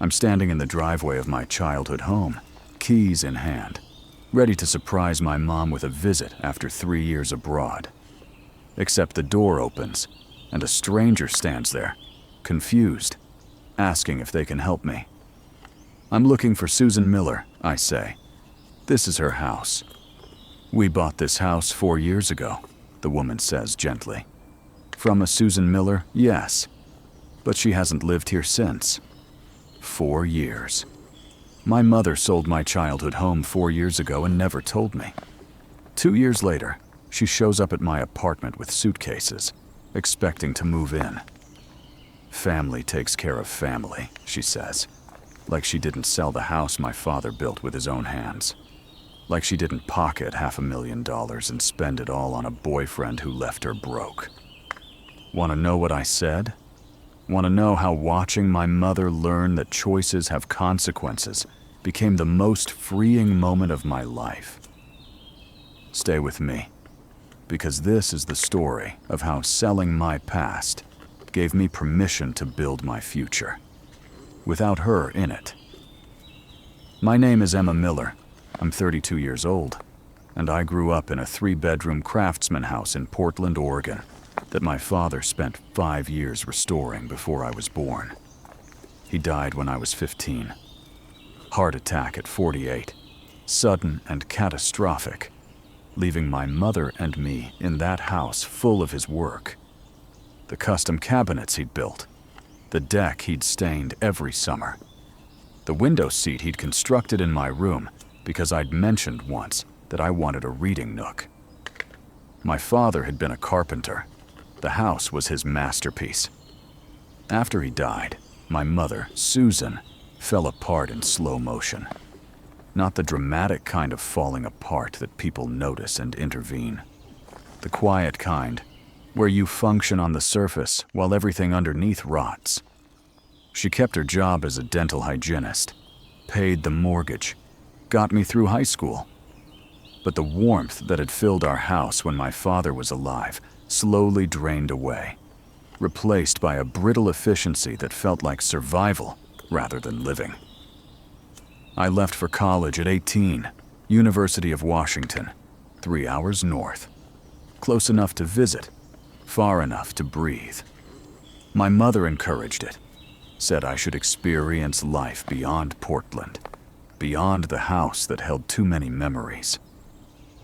I'm standing in the driveway of my childhood home, keys in hand, ready to surprise my mom with a visit after 3 years abroad. Except the door opens, and a stranger stands there, confused, asking if they can help me. "I'm looking for Susan Miller," I say. "This is her house." "We bought this house 4 years ago," the woman says gently. "From a Susan Miller, yes, but she hasn't lived here since." 4 years. My mother sold my childhood home 4 years ago and never told me. 2 years later, she shows up at my apartment with suitcases, expecting to move in. "Family takes care of family," she says, like she didn't sell the house my father built with his own hands. Like she didn't pocket $500,000 and spend it all on a boyfriend who left her broke. Want to know what I said? Want to know how watching my mother learn that choices have consequences became the most freeing moment of my life? Stay with me, because this is the story of how selling my past gave me permission to build my future, without her in it. My name is Emma Miller. I'm 32 years old, and I grew up in a 3-bedroom craftsman house in Portland, Oregon, that my father spent 5 years restoring before I was born. He died when I was 15. Heart attack at 48, sudden and catastrophic, leaving my mother and me in that house full of his work. The custom cabinets he'd built, the deck he'd stained every summer, the window seat he'd constructed in my room because I'd mentioned once that I wanted a reading nook. My father had been a carpenter. The house was his masterpiece. After he died, my mother, Susan, fell apart in slow motion. Not the dramatic kind of falling apart that people notice and intervene. The quiet kind, where you function on the surface while everything underneath rots. She kept her job as a dental hygienist, paid the mortgage, got me through high school. But the warmth that had filled our house when my father was alive slowly drained away, replaced by a brittle efficiency that felt like survival rather than living. I left for college at 18, University of Washington, 3 hours north. Close enough to visit, far enough to breathe. My mother encouraged it, said I should experience life beyond Portland, beyond the house that held too many memories.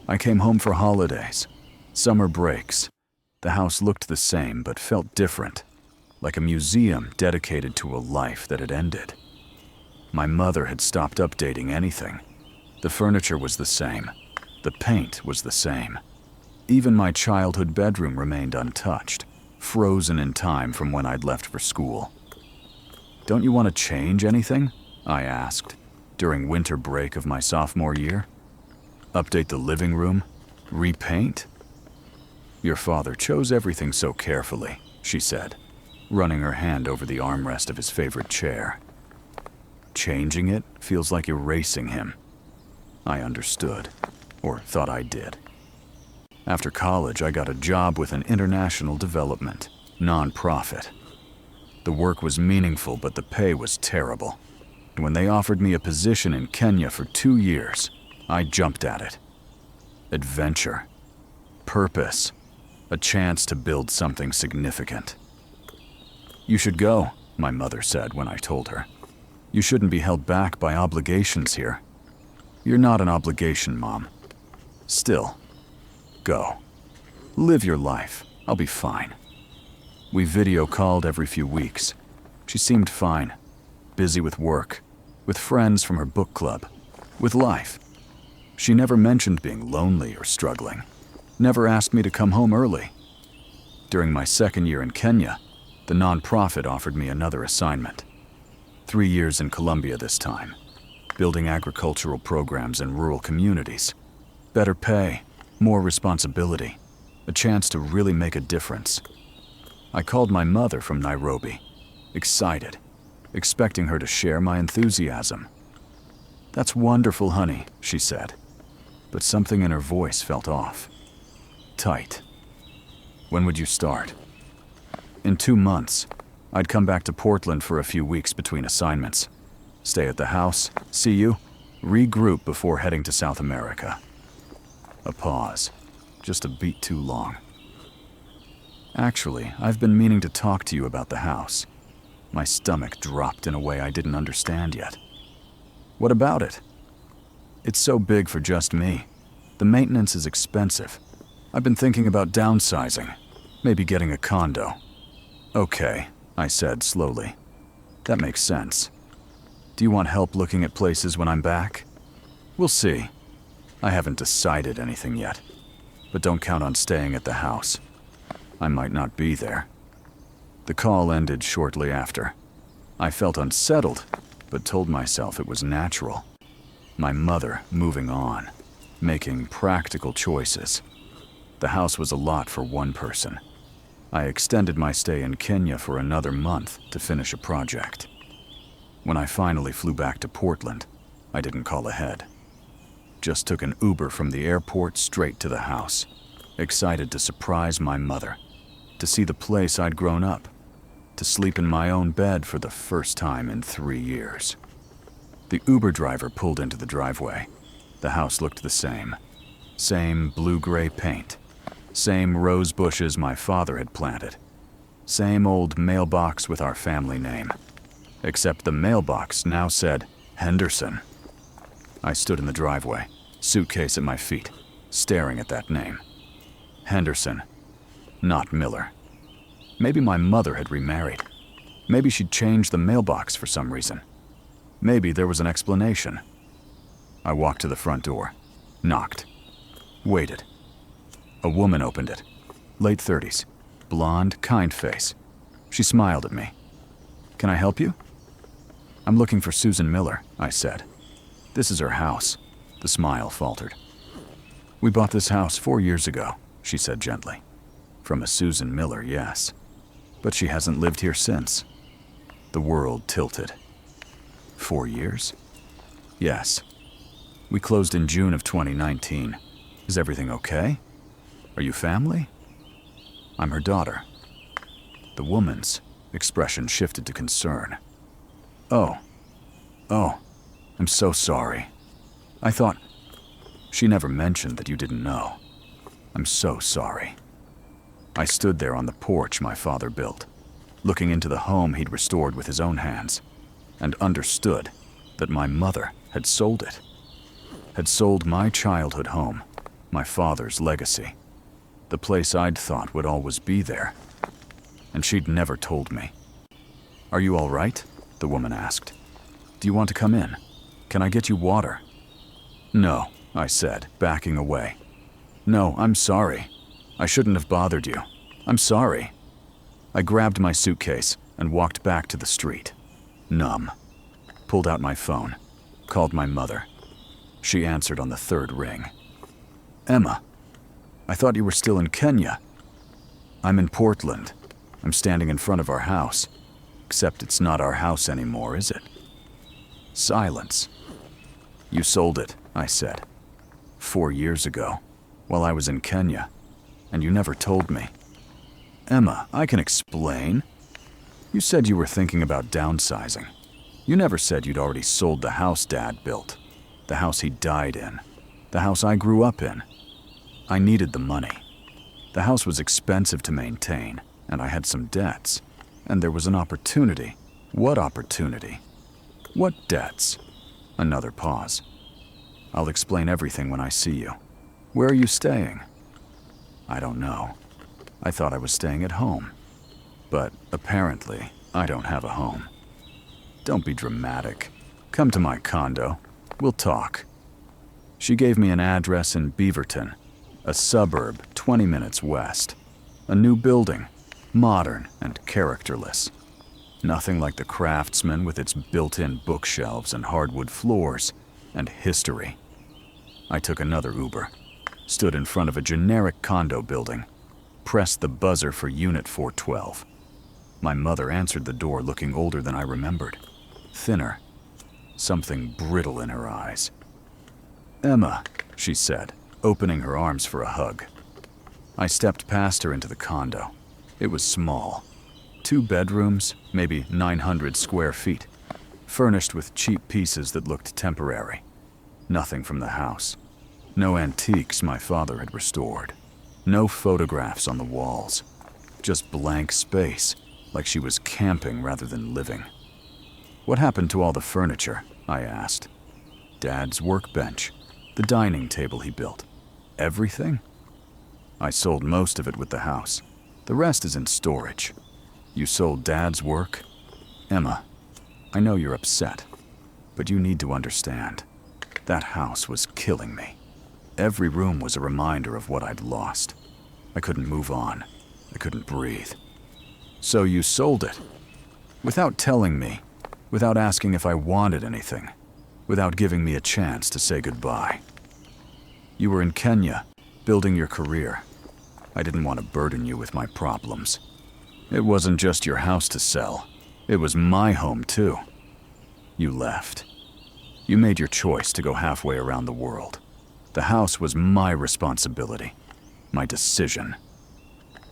I came home for holidays, summer breaks. The house looked the same but felt different, like a museum dedicated to a life that had ended. My mother had stopped updating anything. The furniture was the same. The paint was the same. Even my childhood bedroom remained untouched, frozen in time from when I'd left for school. "Don't you want to change anything?" I asked, during winter break of my sophomore year. "Update the living room? Repaint?" "Your father chose everything so carefully," she said, running her hand over the armrest of his favorite chair. "Changing it feels like erasing him." I understood, or thought I did. After college, I got a job with an international development, non-profit. The work was meaningful, but the pay was terrible. And when they offered me a position in Kenya for 2 years, I jumped at it. Adventure, purpose, a chance to build something significant. "You should go," my mother said when I told her. "You shouldn't be held back by obligations here." "You're not an obligation, Mom. Still, go. Live your life. I'll be fine." We video called every few weeks. She seemed fine, busy with work, with friends from her book club, with life. She never mentioned being lonely or struggling, never asked me to come home early. During my second year in Kenya, the nonprofit offered me another assignment. 3 years in Colombia this time, building agricultural programs in rural communities. Better pay, more responsibility, a chance to really make a difference. I called my mother from Nairobi, excited, expecting her to share my enthusiasm. "That's wonderful, honey," she said, but something in her voice felt off. Tight. "When would you start?" "In 2 months. I'd come back to Portland for a few weeks between assignments. Stay at the house, see you, regroup before heading to South America. A pause, just a beat too long. Actually, I've been meaning to talk to you about the house. My stomach dropped in a way I didn't understand yet. What about it? It's so big for just me. The maintenance is expensive. I've been thinking about downsizing, maybe getting a condo. Okay, I said slowly. That makes sense. Do you want help looking at places when I'm back? We'll see. I haven't decided anything yet, but don't count on staying at the house. I might not be there. The call ended shortly after. I felt unsettled, but told myself it was natural. My mother moving on, making practical choices. The house was a lot for one person. I extended my stay in Kenya for another month to finish a project. When I finally flew back to Portland, I didn't call ahead. Just took an Uber from the airport straight to the house, excited to surprise my mother, to see the place I'd grown up, to sleep in my own bed for the first time in 3 years. The Uber driver pulled into the driveway. The house looked the same. Same blue-gray paint. Same rose bushes my father had planted. Same old mailbox with our family name. Except the mailbox now said Henderson. I stood in the driveway, suitcase at my feet, staring at that name. Henderson, not Miller. Maybe my mother had remarried. Maybe she'd changed the mailbox for some reason. Maybe there was an explanation. I walked to the front door, knocked, waited. A woman opened it, late 30s, blonde, kind face. She smiled at me. Can I help you? I'm looking for Susan Miller, I said. This is her house. The smile faltered. We bought this house 4 years ago, she said gently. From a Susan Miller, yes. But she hasn't lived here since. The world tilted. 4 years? Yes. We closed in June of 2019. Is everything okay? Are you family? I'm her daughter. The woman's expression shifted to concern. Oh, I'm so sorry. I thought... She never mentioned that you didn't know. I'm so sorry. I stood there on the porch my father built, looking into the home he'd restored with his own hands, and understood that my mother had sold it. Had sold my childhood home, my father's legacy, the place I'd thought would always be there. And she'd never told me. Are you all right? The woman asked. Do you want to come in? Can I get you water? No, I said, backing away. No, I'm sorry. I shouldn't have bothered you. I'm sorry. I grabbed my suitcase and walked back to the street, numb. Pulled out my phone, called my mother. She answered on the third ring. Emma, I thought you were still in Kenya. I'm in Portland. I'm standing in front of our house. Except it's not our house anymore, is it? Silence. You sold it, I said. 4 years ago, while I was in Kenya, and you never told me. Emma, I can explain. You said you were thinking about downsizing. You never said you'd already sold the house Dad built, the house he died in, the house I grew up in. I needed the money. The house was expensive to maintain, and I had some debts, and there was an opportunity. What opportunity? What debts? Another pause. I'll explain everything when I see you. Where are you staying? I don't know. I thought I was staying at home. But apparently, I don't have a home. Don't be dramatic. Come to my condo. We'll talk. She gave me an address in Beaverton, a suburb 20 minutes west. A new building, modern and characterless. Nothing like the Craftsman with its built-in bookshelves and hardwood floors, and history. I took another Uber, stood in front of a generic condo building, pressed the buzzer for Unit 412. My mother answered the door looking older than I remembered, thinner, something brittle in her eyes. Emma, she said, opening her arms for a hug. I stepped past her into the condo. It was small. 2 bedrooms, maybe 900 square feet. furnished with cheap pieces that looked temporary. Nothing from the house. No antiques my father had restored. No photographs on the walls. Just blank space, like she was camping rather than living. What happened to all the furniture? I asked. Dad's workbench, the dining table he built. Everything? I sold most of it with the house. The rest is in storage. You sold Dad's work? Emma, I know you're upset, but you need to understand. That house was killing me. Every room was a reminder of what I'd lost. I couldn't move on. I couldn't breathe. So you sold it. Without telling me, without asking if I wanted anything, without giving me a chance to say goodbye. You were in Kenya, building your career. I didn't want to burden you with my problems. It wasn't just your house to sell. It was my home too. You left. You made your choice to go halfway around the world. The house was my responsibility, my decision.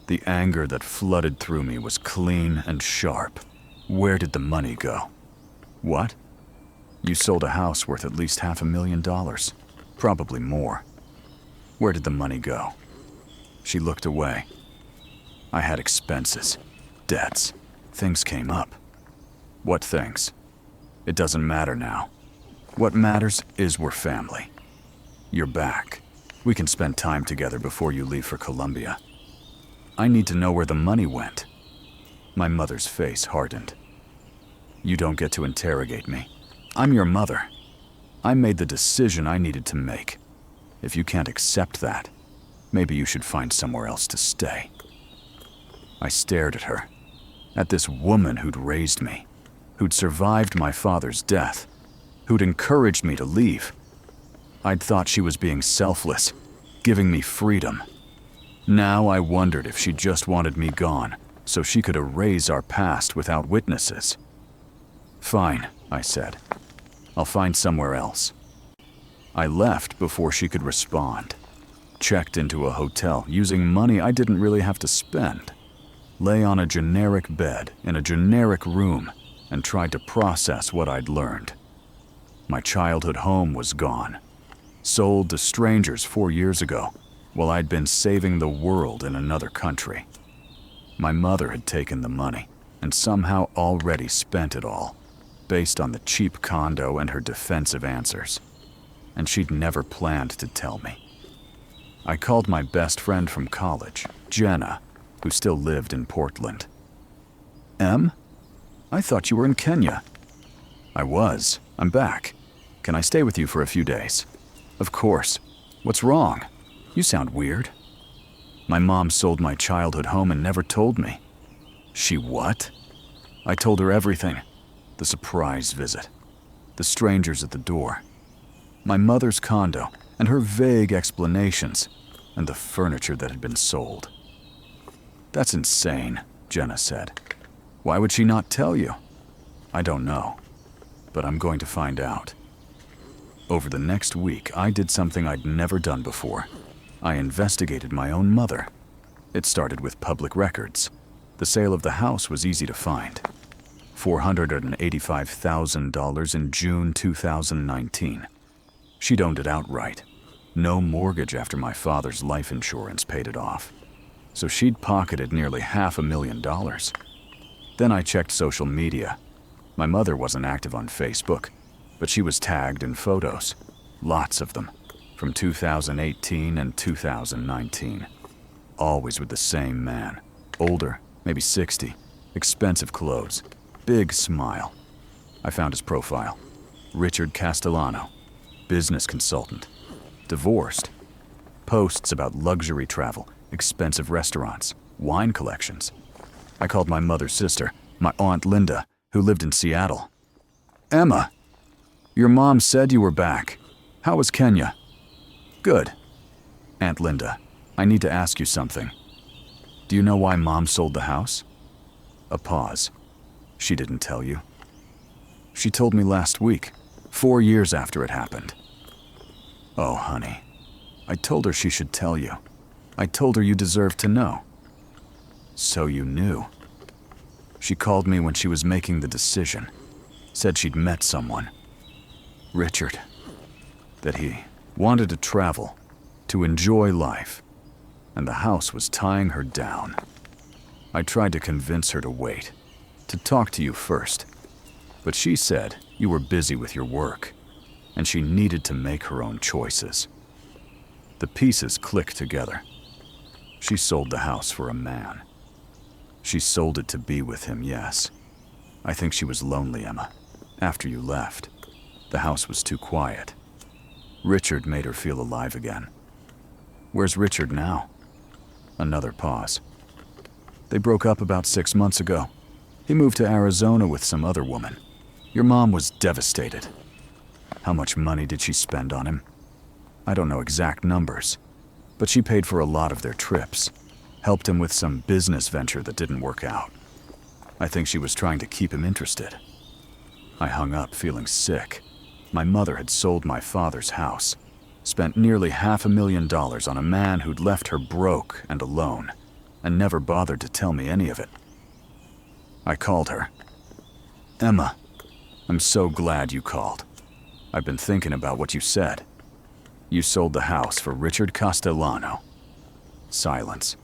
The anger that flooded through me was clean and sharp. Where did the money go? What? You sold a house worth at least $500,000, probably more. Where did the money go? She looked away. I had expenses, debts, things came up. What things? It doesn't matter now. What matters is we're family. You're back. We can spend time together before you leave for Colombia. I need to know where the money went. My mother's face hardened. You don't get to interrogate me. I'm your mother. I made the decision I needed to make. If you can't accept that, maybe you should find somewhere else to stay. I stared at her, at this woman who'd raised me, who'd survived my father's death, who'd encouraged me to leave. I'd thought she was being selfless, giving me freedom. Now I wondered if she just wanted me gone so she could erase our past without witnesses. Fine, I said. I'll find somewhere else. I left before she could respond. Checked into a hotel using money I didn't really have to spend. Lay on a generic bed in a generic room and tried to process what I'd learned. My childhood home was gone. Sold to strangers 4 years ago, while I'd been saving the world in another country. My mother had taken the money and somehow already spent it all, based on the cheap condo and her defensive answers. And she'd never planned to tell me. I called my best friend from college, Jenna, who still lived in Portland. Em? I thought you were in Kenya. I was. I'm back. Can I stay with you for a few days? Of course. What's wrong? You sound weird. My mom sold my childhood home and never told me. She what? I told her everything. The surprise visit. The strangers at the door. My mother's condo and her vague explanations, and the furniture that had been sold. That's insane, Jenna said. Why would she not tell you? I don't know, but I'm going to find out. Over the next week, I did something I'd never done before. I investigated my own mother. It started with public records. The sale of the house was easy to find. $485,000 in June 2019. She'd owned it outright. No mortgage after my father's life insurance paid it off. So she'd pocketed nearly $500,000. Then I checked social media. My mother wasn't active on Facebook, but she was tagged in photos. Lots of them, from 2018 and 2019. Always with the same man. Older, maybe 60. Expensive clothes. Big smile. I found his profile. Richard Castellano. Business consultant. Divorced. Posts about luxury travel, expensive restaurants, wine collections. I called my mother's sister, my Aunt Linda, who lived in Seattle. Emma, your mom said you were back. How was Kenya? Good. Aunt Linda, I need to ask you something. Do you know why Mom sold the house? A pause. She didn't tell you. She told me last week, 4 years after it happened. Oh, honey. I told her she should tell you. I told her you deserved to know. So you knew. She called me when she was making the decision. said she'd met someone. Richard. That he wanted to travel, to enjoy life, and the house was tying her down. I tried to convince her to wait, to talk to you first, but she said you were busy with your work, and she needed to make her own choices. The pieces clicked together. She sold the house for a man. She sold it to be with him, yes. I think she was lonely, Emma. After you left, the house was too quiet. Richard made her feel alive again. Where's Richard now? Another pause. They broke up about 6 months ago. He moved to Arizona with some other woman. Your mom was devastated. How much money did she spend on him? I don't know exact numbers, but she paid for a lot of their trips, helped him with some business venture that didn't work out. I think she was trying to keep him interested. I hung up feeling sick. My mother had sold my father's house, spent nearly $500,000 on a man who'd left her broke and alone, and never bothered to tell me any of it. I called her. Emma, I'm so glad you called. I've been thinking about what you said. You sold the house for Richard Castellano. Silence.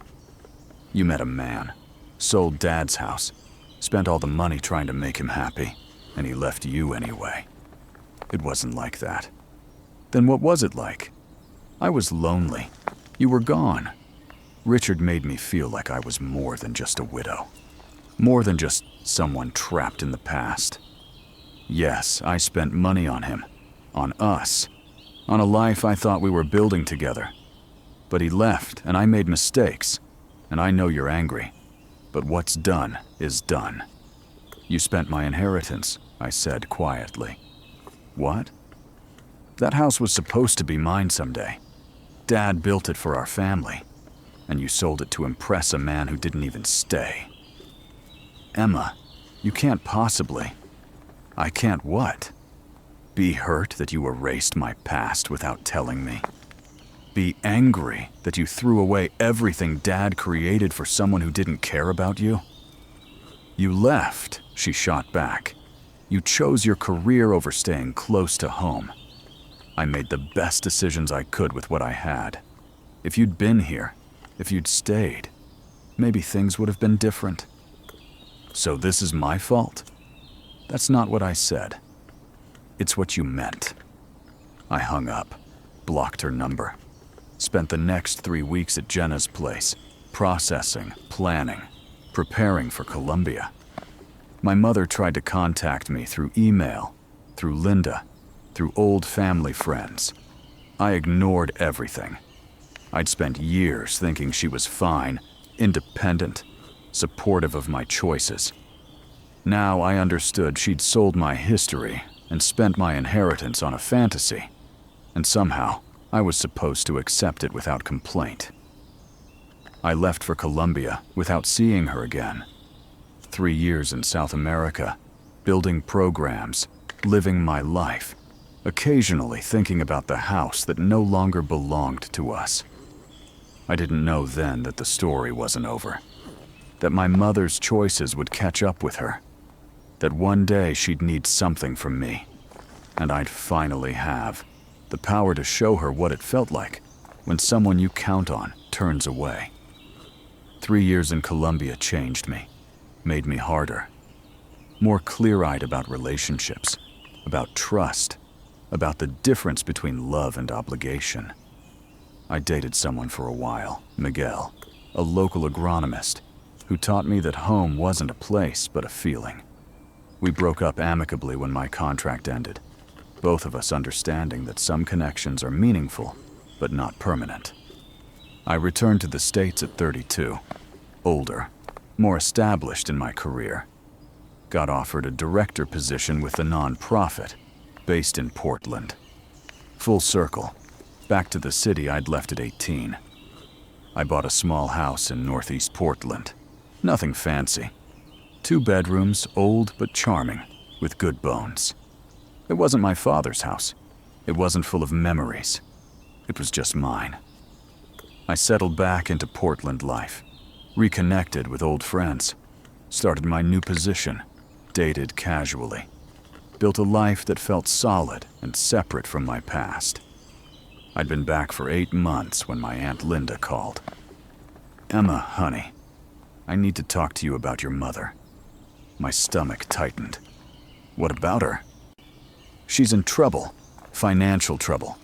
You met a man, sold Dad's house, spent all the money trying to make him happy, and he left you anyway. It wasn't like that. Then what was it like? I was lonely. You were gone. Richard made me feel like I was more than just a widow. More than just someone trapped in the past. Yes, I spent money on him. On us. On a life I thought we were building together. But he left, and I made mistakes. And I know you're angry. But what's done is done. You spent my inheritance, I said quietly. What? That house was supposed to be mine someday. Dad built it for our family. And you sold it to impress a man who didn't even stay. Emma, you can't possibly. I can't what? Be hurt that you erased my past without telling me. Be angry that you threw away everything Dad created for someone who didn't care about you? You left, she shot back. You chose your career over staying close to home. I made the best decisions I could with what I had. If you'd been here, if you'd stayed, maybe things would have been different. So this is my fault? That's not what I said. It's what you meant. I hung up, blocked her number. Spent the next 3 weeks at Jenna's place, processing, planning, preparing for Colombia. My mother tried to contact me through email, through Linda, through old family friends. I ignored everything. I'd spent years thinking she was fine, independent, supportive of my choices. Now I understood she'd sold my history and spent my inheritance on a fantasy, and somehow I was supposed to accept it without complaint. I left for Colombia without seeing her again. 3 years in South America, building programs, living my life, occasionally thinking about the house that no longer belonged to us. I didn't know then that the story wasn't over, that my mother's choices would catch up with her, that one day she'd need something from me, and I'd finally have the power to show her what it felt like when someone you count on turns away. 3 years in Colombia changed me, made me harder, more clear-eyed about relationships, about trust, about the difference between love and obligation. I dated someone for a while, Miguel, a local agronomist, who taught me that home wasn't a place but a feeling. We broke up amicably when my contract ended, both of us understanding that some connections are meaningful but not permanent. I returned to the States at 32, older, more established in my career. Got offered a director position with a nonprofit based in Portland. Full circle, back to the city I'd left at 18. I bought a small house in northeast Portland. Nothing fancy. 2 bedrooms, old but charming, with good bones. It wasn't my father's house. It wasn't full of memories. It was just mine. I settled back into Portland life, reconnected with old friends, started my new position, dated casually. built a life that felt solid and separate from my past. I'd been back for 8 months when my Aunt Linda called. "Emma, honey, I need to talk to you about your mother." My stomach tightened. "What about her?" "She's in trouble. Financial trouble.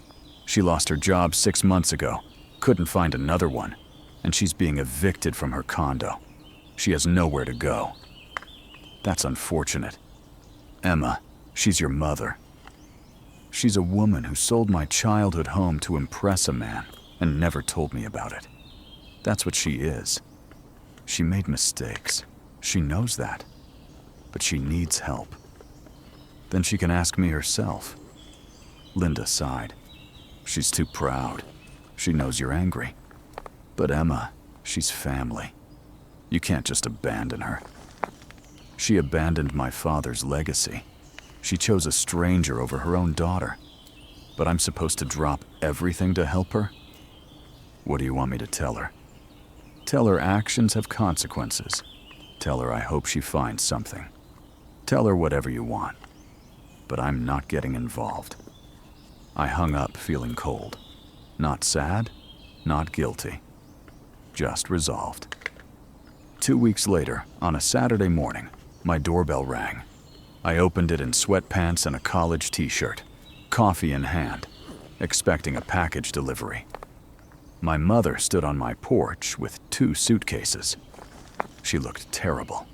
She lost her job 6 months ago, couldn't find another one, and she's being evicted from her condo. She has nowhere to go." "That's unfortunate. Emma, she's your mother. She's a woman who sold my childhood home to impress a man and never told me about it. That's what she is. She made mistakes. She knows that. But she needs help. Then she can ask me herself." Linda sighed. "She's too proud. She knows you're angry. But Emma, she's family. You can't just abandon her. She abandoned my father's legacy. She chose a stranger over her own daughter. But I'm supposed to drop everything to help her? What do you want me to tell her? Tell her actions have consequences. Tell her I hope she finds something. Tell her whatever you want. But I'm not getting involved." I hung up feeling cold. Not sad, not guilty. Just resolved. 2 weeks later, on a Saturday morning, my doorbell rang. I opened it in sweatpants and a college t-shirt, coffee in hand, expecting a package delivery. My mother stood on my porch with 2 suitcases. She looked terrible.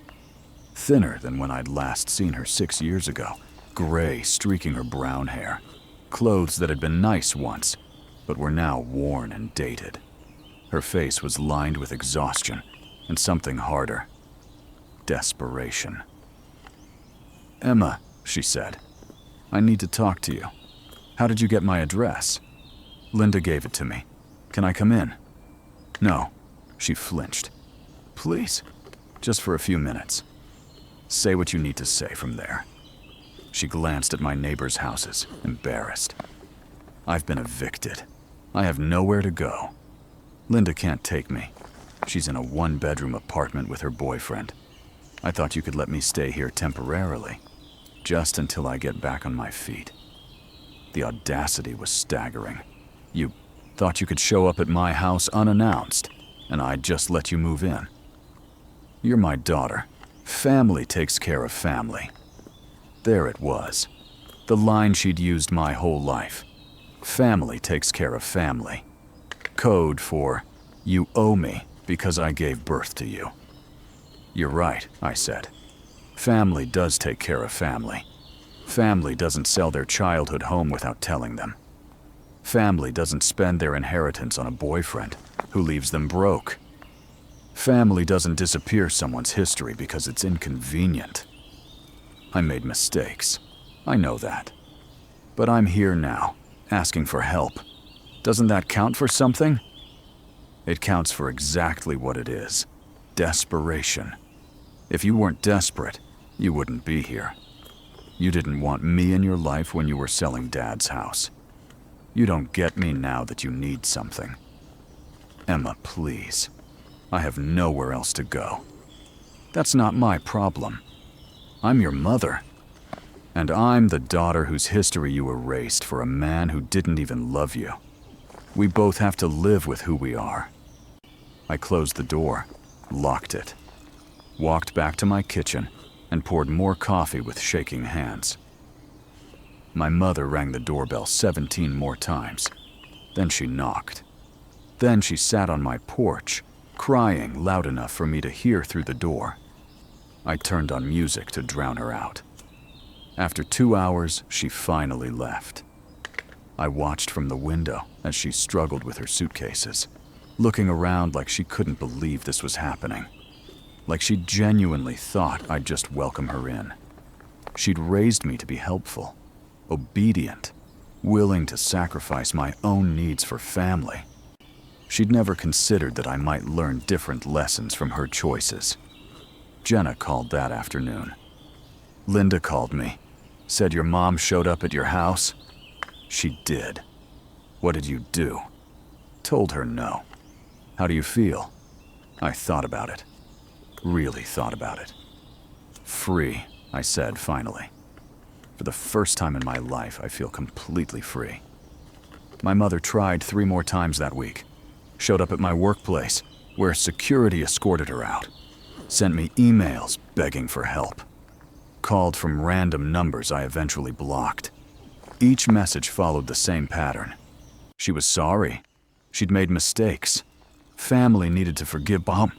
Thinner than when I'd last seen her 6 years ago, gray streaking her brown hair. Clothes that had been nice once, but were now worn and dated. Her face was lined with exhaustion and something harder. Desperation. "Emma," she said, "I need to talk to you. How did you get my address?" "Linda gave it to me. Can I come in?" "No." She flinched. "Please, just for a few minutes. Say what you need to say from there." She glanced at my neighbors' houses, embarrassed. "I've been evicted. I have nowhere to go. Linda can't take me. She's in a 1-bedroom apartment with her boyfriend. I thought you could let me stay here temporarily, just until I get back on my feet." The audacity was staggering. "You thought you could show up at my house unannounced, and I'd just let you move in? You're my daughter. Family takes care of family." There it was. The line she'd used my whole life. Family takes care of family. Code for, you owe me because I gave birth to you. "You're right," I said. "Family does take care of family. Family doesn't sell their childhood home without telling them. Family doesn't spend their inheritance on a boyfriend who leaves them broke. Family doesn't disappear someone's history because it's inconvenient. I made mistakes. I know that. But I'm here now, asking for help. Doesn't that count for something?" "It counts for exactly what it is. Desperation. If you weren't desperate, you wouldn't be here. You didn't want me in your life when you were selling Dad's house. You don't get me now that you need something. Emma, please. I have nowhere else to go. That's not my problem. I'm your mother. And I'm the daughter whose history you erased for a man who didn't even love you. We both have to live with who we are." I closed the door, locked it, walked back to my kitchen, and poured more coffee with shaking hands. My mother rang the doorbell 17 more times. Then she knocked. Then she sat on my porch, crying loud enough for me to hear through the door. I turned on music to drown her out. After 2 hours, she finally left. I watched from the window as she struggled with her suitcases, looking around like she couldn't believe this was happening. Like she genuinely thought I'd just welcome her in. She'd raised me to be helpful, obedient, willing to sacrifice my own needs for family. She'd never considered that I might learn different lessons from her choices. Jenna called that afternoon. Linda called me, said your mom showed up at your house. She did. What did you do? Told her no. How do you feel? I thought about it. Really thought about it. Free, I said finally. For the first time in my life, I feel completely free. My mother tried 3 more times that week. Showed up at my workplace, where security escorted her out. Sent me emails begging for help. Called from random numbers I eventually blocked. Each message followed the same pattern. She was sorry. She'd made mistakes. Family needed to forgive Mom.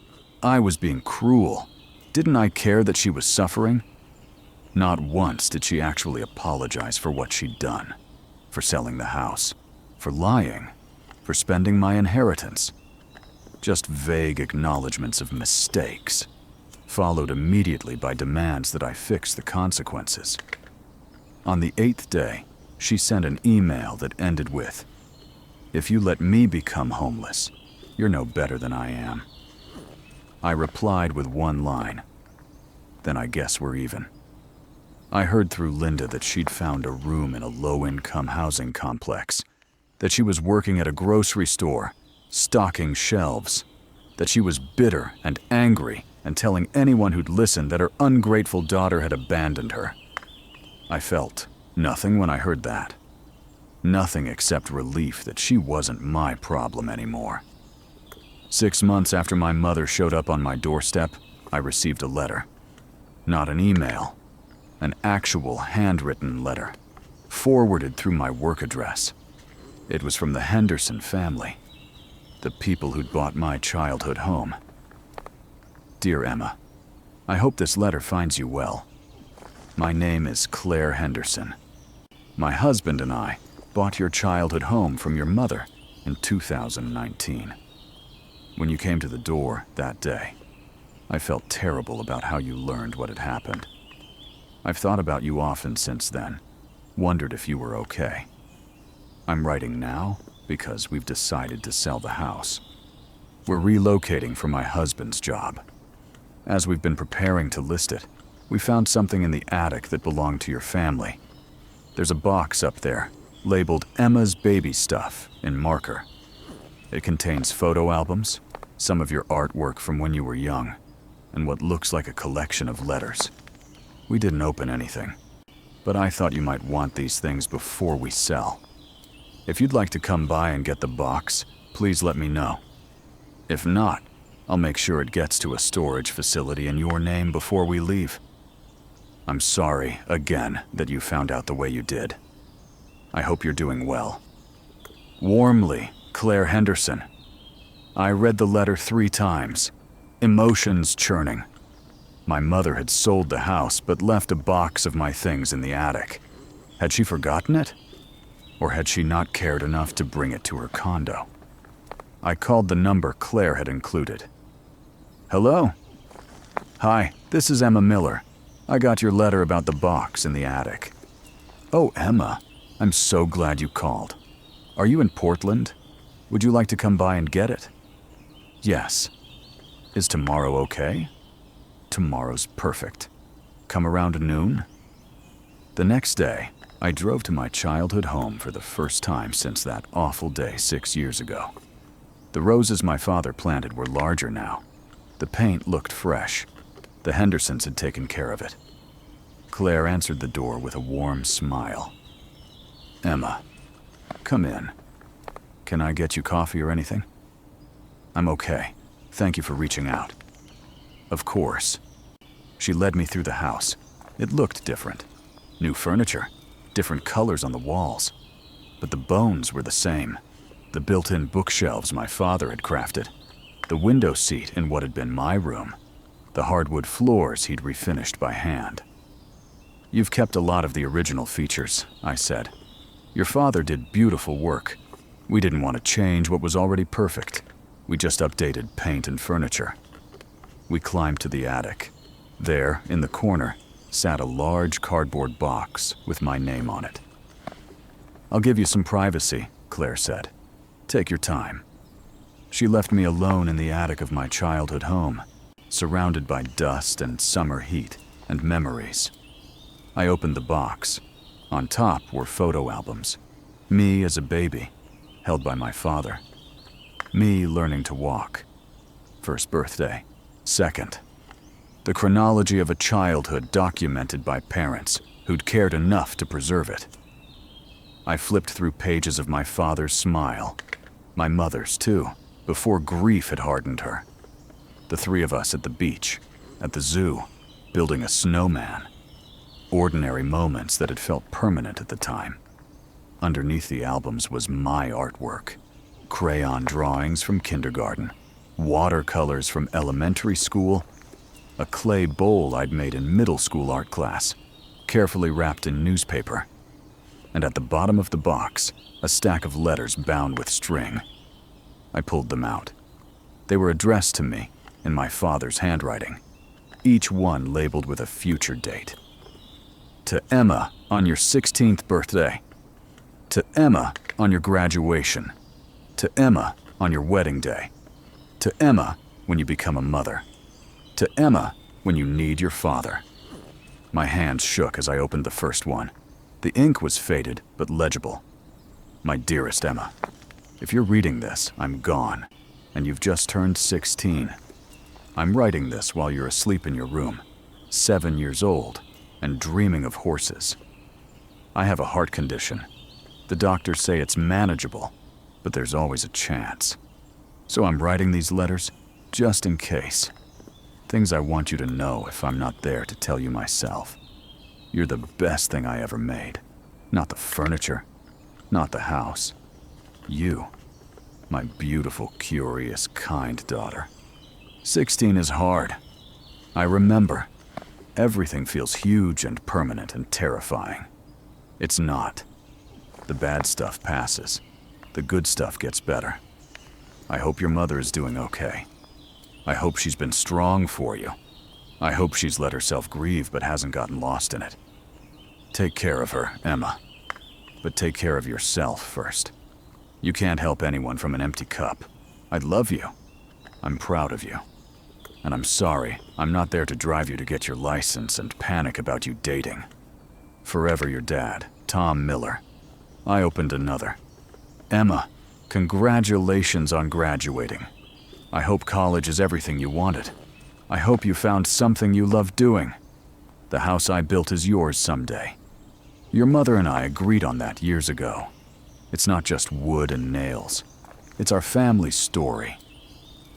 I was being cruel. Didn't I care that she was suffering? Not once did she actually apologize for what she'd done. For selling the house. For lying. For spending my inheritance. Just vague acknowledgments of mistakes, followed immediately by demands that I fix the consequences. On the 8th day, she sent an email that ended with, "If you let me become homeless, you're no better than I am." I replied with one line, "Then I guess we're even." I heard through Linda that she'd found a room in a low-income housing complex, that she was working at a grocery store, stocking shelves, that she was bitter and angry and telling anyone who'd listen that her ungrateful daughter had abandoned her. I felt nothing when I heard that. Nothing except relief that she wasn't my problem anymore. 6 months after my mother showed up on my doorstep, I received a letter. Not an email, an actual handwritten letter, forwarded through my work address. It was from the Henderson family, the people who'd bought my childhood home. Dear Emma, I hope this letter finds you well. My name is Claire Henderson. My husband and I bought your childhood home from your mother in 2019. When you came to the door that day, I felt terrible about how you learned what had happened. I've thought about you often since then, wondered if you were okay. I'm writing now because we've decided to sell the house. We're relocating for my husband's job. As we've been preparing to list it, we found something in the attic that belonged to your family. There's a box up there, labeled Emma's Baby Stuff in marker. It contains photo albums, some of your artwork from when you were young, and what looks like a collection of letters. We didn't open anything, but I thought you might want these things before we sell. If you'd like to come by and get the box, please let me know. If not, I'll make sure it gets to a storage facility in your name before we leave. I'm sorry, again, that you found out the way you did. I hope you're doing well. Warmly, Claire Henderson. I read the letter 3 times, emotions churning. My mother had sold the house but left a box of my things in the attic. Had she forgotten it? Or had she not cared enough to bring it to her condo? I called the number Claire had included. Hello? Hi, this is Emma Miller. I got your letter about the box in the attic. Oh, Emma, I'm so glad you called. Are you in Portland? Would you like to come by and get it? Yes. Is tomorrow okay? Tomorrow's perfect. Come around noon? The next day, I drove to my childhood home for the first time since that awful day 6 years ago. The roses my father planted were larger now. The paint looked fresh. The Hendersons had taken care of it. Claire answered the door with a warm smile. Emma, come in. Can I get you coffee or anything? I'm okay. Thank you for reaching out. Of course. She led me through the house. It looked different. New furniture, different colors on the walls. But the bones were the same. The built-in bookshelves my father had crafted. The window seat in what had been my room. The hardwood floors he'd refinished by hand. You've kept a lot of the original features, I said. Your father did beautiful work. We didn't want to change what was already perfect. We just updated paint and furniture. We climbed to the attic. There, in the corner, sat a large cardboard box with my name on it. I'll give you some privacy, Claire said. Take your time. She left me alone in the attic of my childhood home, surrounded by dust and summer heat and memories. I opened the box. On top were photo albums. Me as a baby, held by my father. Me learning to walk. First birthday. Second. The chronology of a childhood documented by parents, who'd cared enough to preserve it. I flipped through pages of my father's smile, my mother's too, before grief had hardened her. The three of us at the beach, at the zoo, building a snowman. Ordinary moments that had felt permanent at the time. Underneath the albums was my artwork. Crayon drawings from kindergarten, watercolors from elementary school, a clay bowl I'd made in middle school art class, carefully wrapped in newspaper. And at the bottom of the box, a stack of letters bound with string. I pulled them out. They were addressed to me in my father's handwriting, each one labeled with a future date. To Emma on your 16th birthday. To Emma on your graduation. To Emma on your wedding day. To Emma when you become a mother. To Emma when you need your father. My hands shook as I opened the first one. The ink was faded but legible. My dearest Emma, if you're reading this, I'm gone, and you've just turned 16. I'm writing this while you're asleep in your room, 7 years old, and dreaming of horses. I have a heart condition. The doctors say it's manageable, but there's always a chance. So I'm writing these letters just in case. Things I want you to know if I'm not there to tell you myself. You're the best thing I ever made. Not the furniture, not the house. You, my beautiful, curious, kind daughter. 16 is hard. I remember. Everything feels huge and permanent and terrifying. It's not. The bad stuff passes. The good stuff gets better. I hope your mother is doing okay. I hope she's been strong for you. I hope she's let herself grieve but hasn't gotten lost in it. Take care of her, Emma. But take care of yourself first. You can't help anyone from an empty cup. I love you. I'm proud of you. And I'm sorry, I'm not there to drive you to get your license and panic about you dating. Forever your dad, Tom Miller. I opened another. Emma, congratulations on graduating. I hope college is everything you wanted. I hope you found something you love doing. The house I built is yours someday. Your mother and I agreed on that years ago. It's not just wood and nails. It's our family story.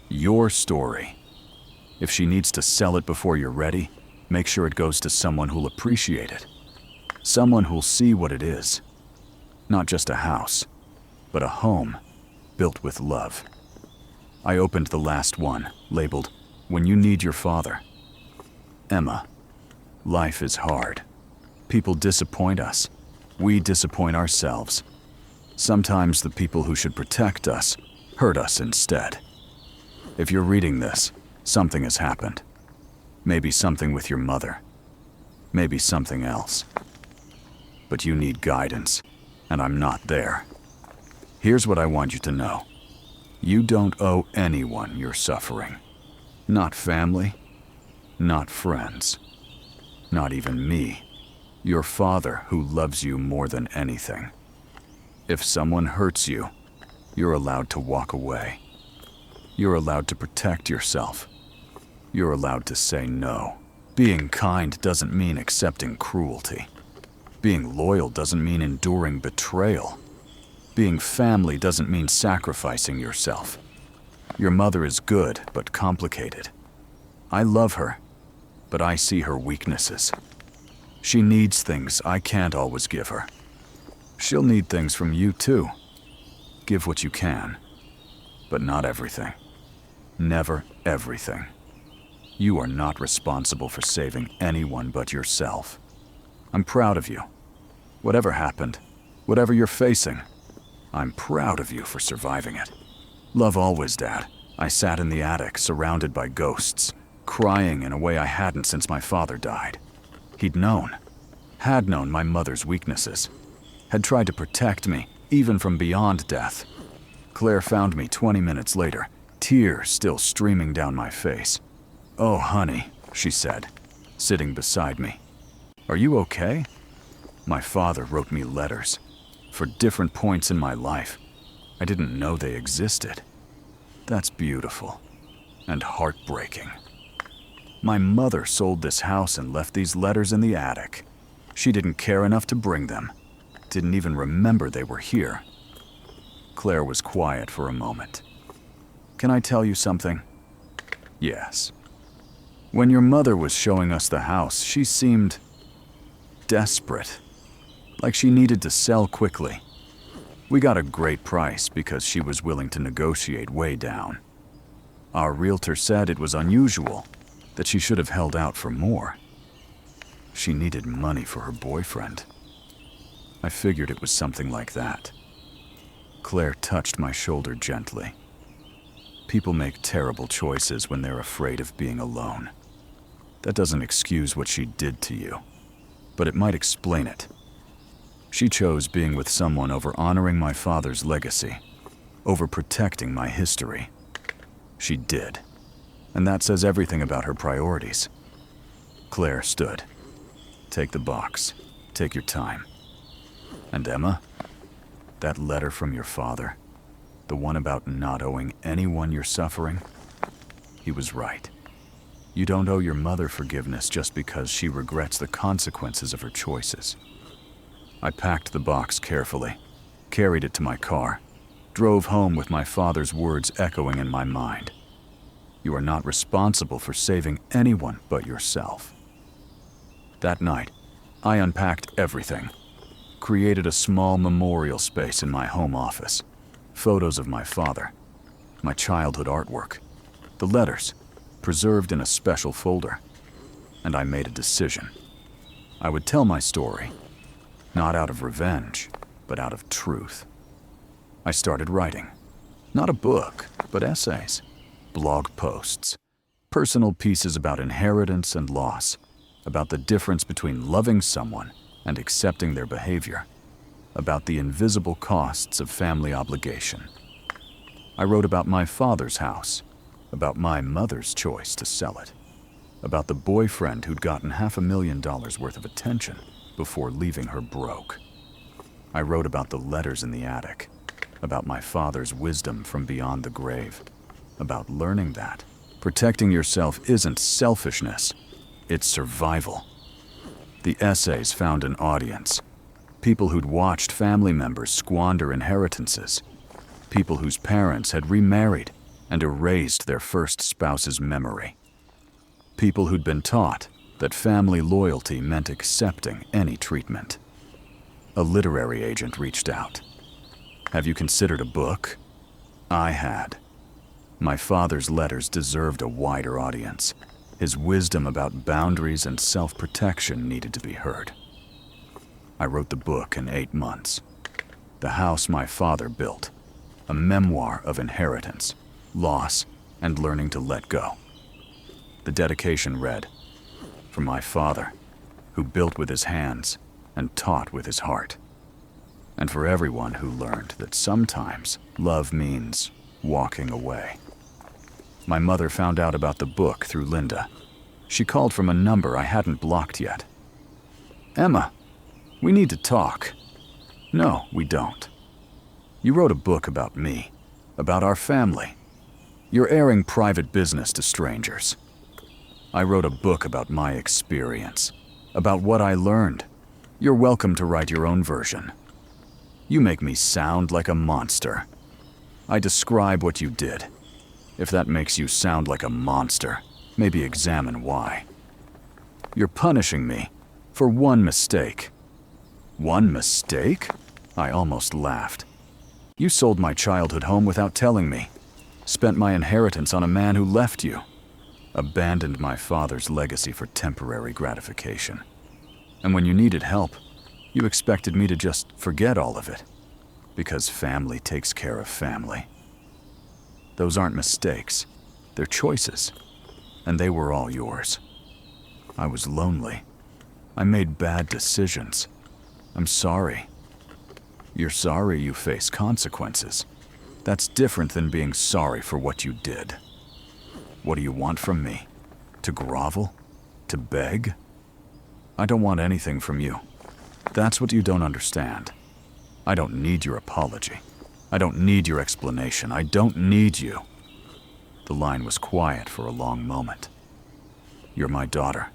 Your story. If she needs to sell it before you're ready, make sure it goes to someone who'll appreciate it. Someone who'll see what it is. Not just a house, but a home built with love. I opened the last one, labeled, When You Need Your Father. Emma, life is hard. People disappoint us. We disappoint ourselves. Sometimes the people who should protect us hurt us instead. If you're reading this, something has happened. Maybe something with your mother. Maybe something else. But you need guidance, and I'm not there. Here's what I want you to know. You don't owe anyone your suffering. Not family, not friends, not even me, your father who loves you more than anything. If someone hurts you, you're allowed to walk away. You're allowed to protect yourself. You're allowed to say no. Being kind doesn't mean accepting cruelty. Being loyal doesn't mean enduring betrayal. Being family doesn't mean sacrificing yourself. Your mother is good, but complicated. I love her, but I see her weaknesses. She needs things I can't always give her. She'll need things from you too. Give what you can, but not everything. Never everything. You are not responsible for saving anyone but yourself. I'm proud of you. Whatever happened, whatever you're facing, I'm proud of you for surviving it. Love always, Dad. I sat in the attic, surrounded by ghosts, crying in a way I hadn't since my father died. He'd known, had known my mother's weaknesses, had tried to protect me, even from beyond death. Claire found me 20 minutes later, tears still streaming down my face. "Oh, honey," she said, sitting beside me. "Are you okay?" My father wrote me letters for different points in my life. I didn't know they existed. That's beautiful and heartbreaking. My mother sold this house and left these letters in the attic. She didn't care enough to bring them. Didn't even remember they were here. Claire was quiet for a moment. Can I tell you something? Yes. When your mother was showing us the house, she seemed desperate. Like she needed to sell quickly. We got a great price because she was willing to negotiate way down. Our realtor said it was unusual, that she should have held out for more. She needed money for her boyfriend. I figured it was something like that. Claire touched my shoulder gently. People make terrible choices when they're afraid of being alone. That doesn't excuse what she did to you, but it might explain it. She chose being with someone over honoring my father's legacy, over protecting my history. She did, and that says everything about her priorities. Claire stood. Take the box. Take your time. And Emma, that letter from your father, the one about not owing anyone your suffering, he was right. You don't owe your mother forgiveness just because she regrets the consequences of her choices. I packed the box carefully, carried it to my car, drove home with my father's words echoing in my mind. You are not responsible for saving anyone but yourself. That night, I unpacked everything, created a small memorial space in my home office, photos of my father, my childhood artwork, the letters, preserved in a special folder, and I made a decision. I would tell my story, not out of revenge, but out of truth. I started writing. Not a book, but essays, blog posts, personal pieces about inheritance and loss, about the difference between loving someone and accepting their behavior, about the invisible costs of family obligation. I wrote about my father's house, about my mother's choice to sell it, about the boyfriend who'd gotten $500,000 worth of attention before leaving her broke. I wrote about the letters in the attic, about my father's wisdom from beyond the grave, about learning that protecting yourself isn't selfishness, it's survival. The essays found an audience, people who'd watched family members squander inheritances, people whose parents had remarried and erased their first spouse's memory, people who'd been taught that family loyalty meant accepting any treatment. A literary agent reached out. Have you considered a book? I had. My father's letters deserved a wider audience. His wisdom about boundaries and self-protection needed to be heard. I wrote the book in 8 months. The house my father built, a memoir of inheritance, loss, and learning to let go. The dedication read, "For my father, who built with his hands and taught with his heart. And for everyone who learned that sometimes love means walking away." My mother found out about the book through Linda. She called from a number I hadn't blocked yet. "Emma, we need to talk." "No, we don't. You wrote a book about me, about our family. You're airing private business to strangers. I wrote a book about my experience, about what I learned. You're welcome to write your own version. You make me sound like a monster. I describe what you did. If that makes you sound like a monster, maybe examine why. You're punishing me for one mistake." "One mistake?" I almost laughed. "You sold my childhood home without telling me. Spent my inheritance on a man who left you. Abandoned my father's legacy for temporary gratification. And when you needed help, you expected me to just forget all of it. Because family takes care of family. Those aren't mistakes. They're choices. And they were all yours. I was lonely. I made bad decisions. I'm sorry. You're sorry you face consequences. That's different than being sorry for what you did. What do you want from me? To grovel? To beg? I don't want anything from you. That's what you don't understand. I don't need your apology. I don't need your explanation. I don't need you." The line was quiet for a long moment. "You're my daughter.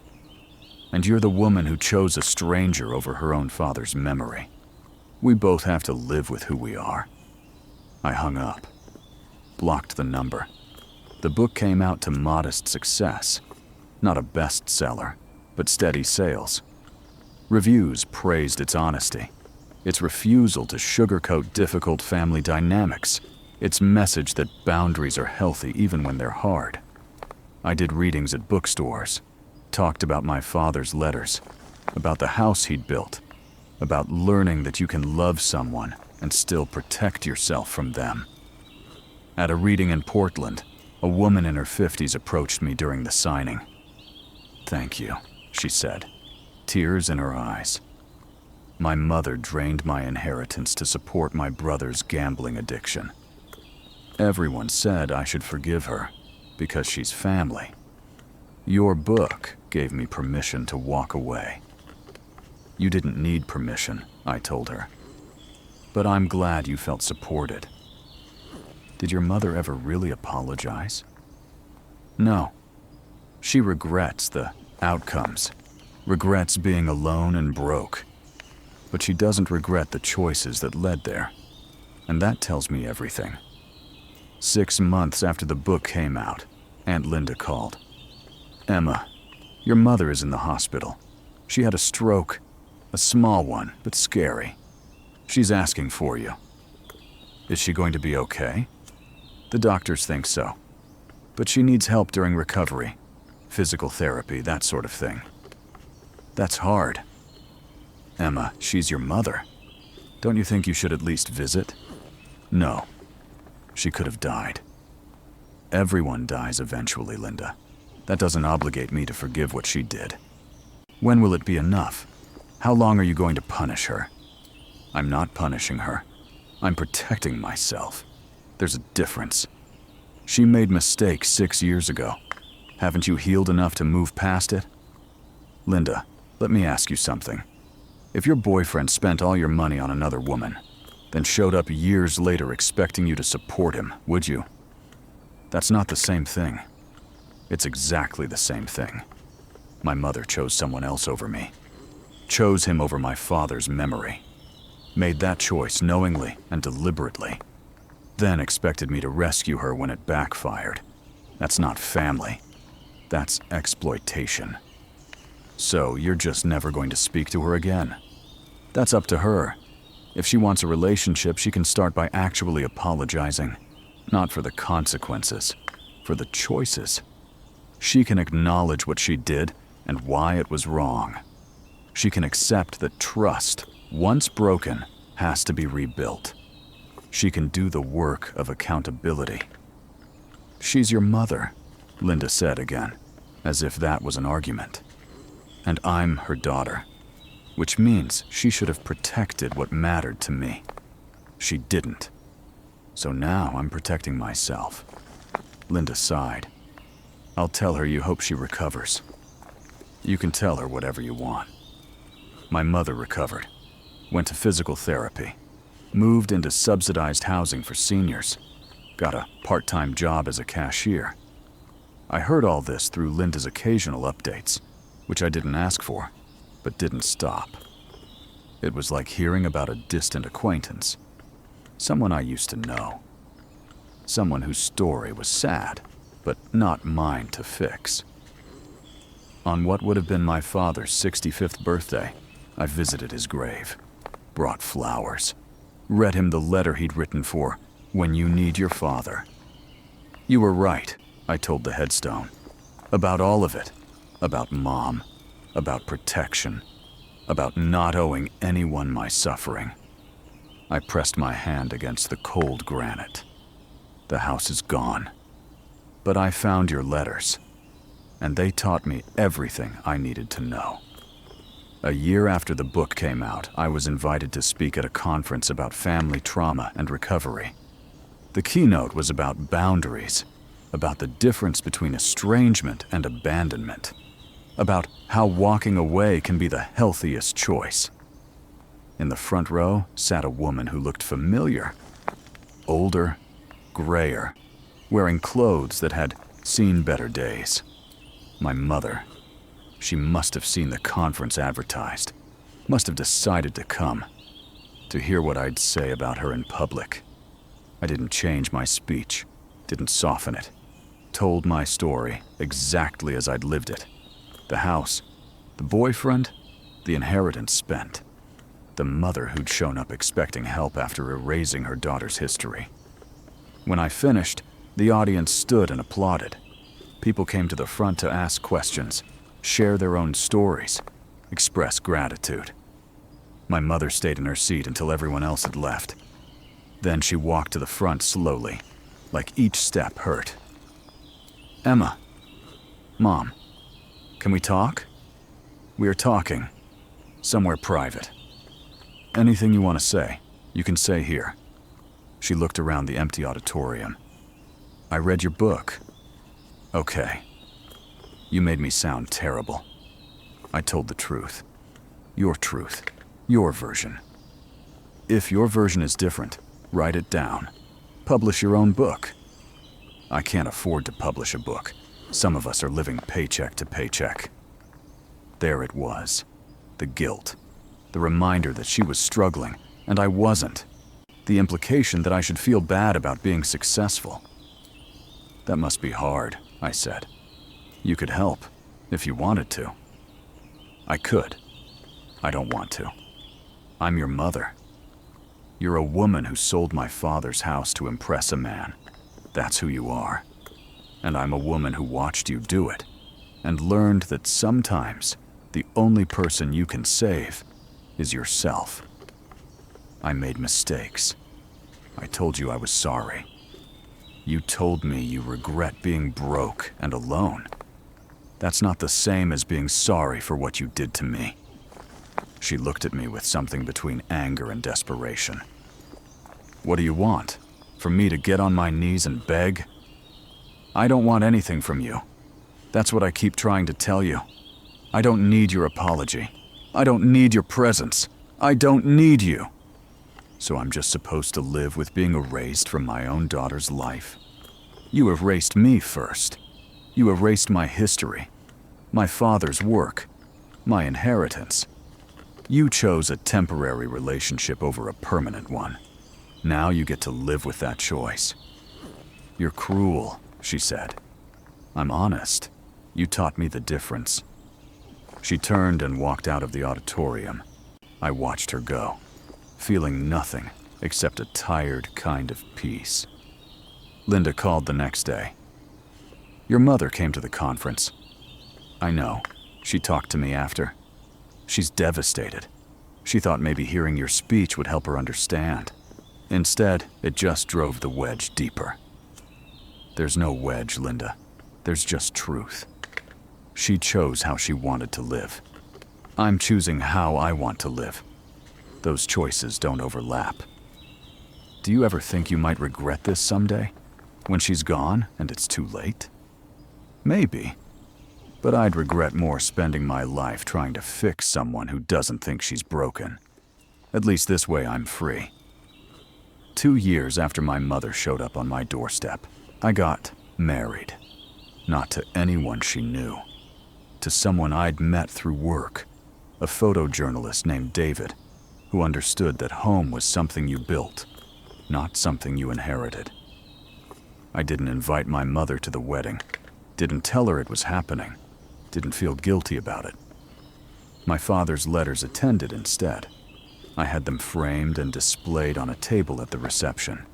And you're the woman who chose a stranger over her own father's memory. We both have to live with who we are. I hung up, blocked the number. The book came out to modest success. Not a bestseller, but steady sales. Reviews praised its honesty, its refusal to sugarcoat difficult family dynamics, its message that boundaries are healthy even when they're hard. I did readings at bookstores, talked about my father's letters, about the house he'd built, about learning that you can love someone and still protect yourself from them. At a reading in Portland, a woman in her 50s approached me during the signing. "Thank you," she said, tears in her eyes. "My mother drained my inheritance to support my brother's gambling addiction. Everyone said I should forgive her because she's family. Your book gave me permission to walk away." "You didn't need permission," I told her. "But I'm glad you felt supported." "Did your mother ever really apologize?" "No. She regrets the outcomes, regrets being alone and broke. But she doesn't regret the choices that led there. And that tells me everything." 6 months after the book came out, Aunt Linda called. "Emma, your mother is in the hospital. She had a stroke, a small one, but scary. She's asking for you." "Is she going to be okay?" "The doctors think so. But she needs help during recovery, physical therapy, that sort of thing." "That's hard." "Emma, she's your mother. Don't you think you should at least visit?" "No. She could have died." "Everyone dies eventually, Linda. That doesn't obligate me to forgive what she did. When will it be enough? How long are you going to punish her?" "I'm not punishing her. I'm protecting myself. There's a difference. She made mistakes 6 years ago. Haven't you healed enough to move past it?" "Linda, let me ask you something. If your boyfriend spent all your money on another woman, then showed up years later expecting you to support him, would you?" "That's not the same thing." "It's exactly the same thing. My mother chose someone else over me. Chose him over my father's memory. Made that choice knowingly and deliberately. Then expected me to rescue her when it backfired. That's not family. That's exploitation. So you're just never going to speak to her again. That's up to her. If she wants a relationship, she can start by actually apologizing. Not for the consequences, for the choices. She can acknowledge what she did and why it was wrong. She can accept that trust, once broken, has to be rebuilt. She can do the work of accountability." "She's your mother," Linda said again, as if that was an argument. "And I'm her daughter, which means she should have protected what mattered to me. She didn't. So now I'm protecting myself." Linda sighed. "I'll tell her you hope she recovers." "You can tell her whatever you want." My mother recovered, went to physical therapy, moved into subsidized housing for seniors, got a part-time job as a cashier. I heard all this through Linda's occasional updates, which I didn't ask for, but didn't stop. It was like hearing about a distant acquaintance, someone I used to know, someone whose story was sad, but not mine to fix. On what would have been my father's 65th birthday, I visited his grave, brought flowers, read him the letter he'd written for "When You Need Your Father." "You were right," I told the headstone, "about all of it, about Mom, about protection, about not owing anyone my suffering." I pressed my hand against the cold granite. "The house is gone. But I found your letters, and they taught me everything I needed to know." A year after the book came out, I was invited to speak at a conference about family trauma and recovery. The keynote was about boundaries, about the difference between estrangement and abandonment, about how walking away can be the healthiest choice. In the front row sat a woman who looked familiar, older, grayer, wearing clothes that had seen better days. My mother. She must have seen the conference advertised, must have decided to come, to hear what I'd say about her in public. I didn't change my speech, didn't soften it. Told my story exactly as I'd lived it. The house, the boyfriend, the inheritance spent. The mother who'd shown up expecting help after erasing her daughter's history. When I finished, the audience stood and applauded. People came to the front to ask questions, share their own stories, express gratitude. My mother stayed in her seat until everyone else had left. Then she walked to the front slowly, like each step hurt. "Emma. Mom. Can we talk? We are talking. Somewhere private. Anything you want to say, you can say here." She looked around the empty auditorium. "I read your book." "Okay. You made me sound terrible." I told the truth. Your truth. Your version. If your version is different, write it down. Publish your own book. I can't afford to publish a book. Some of us are living paycheck to paycheck. There it was. The guilt. The reminder that she was struggling, and I wasn't. The implication that I should feel bad about being successful. "That must be hard," I said. "You could help, if you wanted to." "I could. I don't want to. I'm your mother. You're a woman who sold my father's house to impress a man. That's who you are. And I'm a woman who watched you do it, and learned that sometimes the only person you can save is yourself. I made mistakes. I told you I was sorry. You told me you regret being broke and alone. That's not the same as being sorry for what you did to me." She looked at me with something between anger and desperation. "What do you want? For me to get on my knees and beg?" "I don't want anything from you. That's what I keep trying to tell you. I don't need your apology. I don't need your presence. I don't need you. So I'm just supposed to live with being erased from my own daughter's life? You erased me first. You erased my history, my father's work, my inheritance. You chose a temporary relationship over a permanent one. Now you get to live with that choice." "You're cruel," she said. "I'm honest. You taught me the difference." She turned and walked out of the auditorium. I watched her go, feeling nothing except a tired kind of peace. Linda called the next day. "Your mother came to the conference." "I know. She talked to me after. She's devastated. She thought maybe hearing your speech would help her understand. Instead, it just drove the wedge deeper." "There's no wedge, Linda. There's just truth. She chose how she wanted to live. I'm choosing how I want to live. Those choices don't overlap. Do you ever think you might regret this someday? When she's gone and it's too late?" "Maybe. But I'd regret more spending my life trying to fix someone who doesn't think she's broken. At least this way I'm free." 2 years after my mother showed up on my doorstep, I got married. Not to anyone she knew. To someone I'd met through work, a photojournalist named David, who understood that home was something you built, not something you inherited. I didn't invite my mother to the wedding, didn't tell her it was happening, didn't feel guilty about it. My father's letters attended instead. I had them framed and displayed on a table at the reception,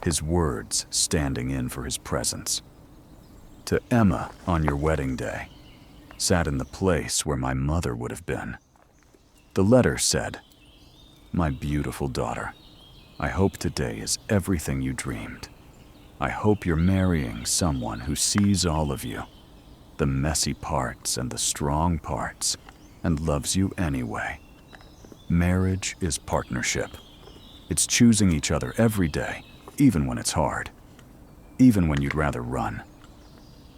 his words standing in for his presence. "To Emma on your wedding day," sat in the place where my mother would have been. The letter said, "My beautiful daughter, I hope today is everything you dreamed. I hope you're marrying someone who sees all of you, the messy parts and the strong parts, and loves you anyway. Marriage is partnership. It's choosing each other every day, even when it's hard, even when you'd rather run.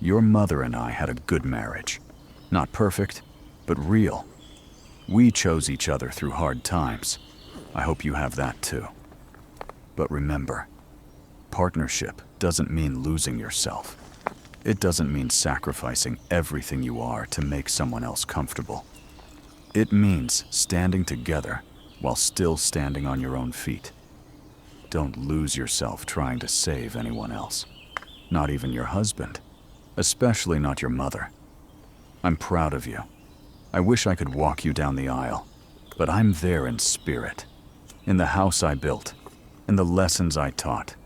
Your mother and I had a good marriage. Not perfect, but real. We chose each other through hard times. I hope you have that too. But remember, partnership doesn't mean losing yourself. it doesn't mean sacrificing everything you are to make someone else comfortable. It means standing together while still standing on your own feet. Don't lose yourself trying to save anyone else, not even your husband, especially not your mother. I'm proud of you. I wish I could walk you down the aisle, but I'm there in spirit, in the house I built, in the lessons I taught,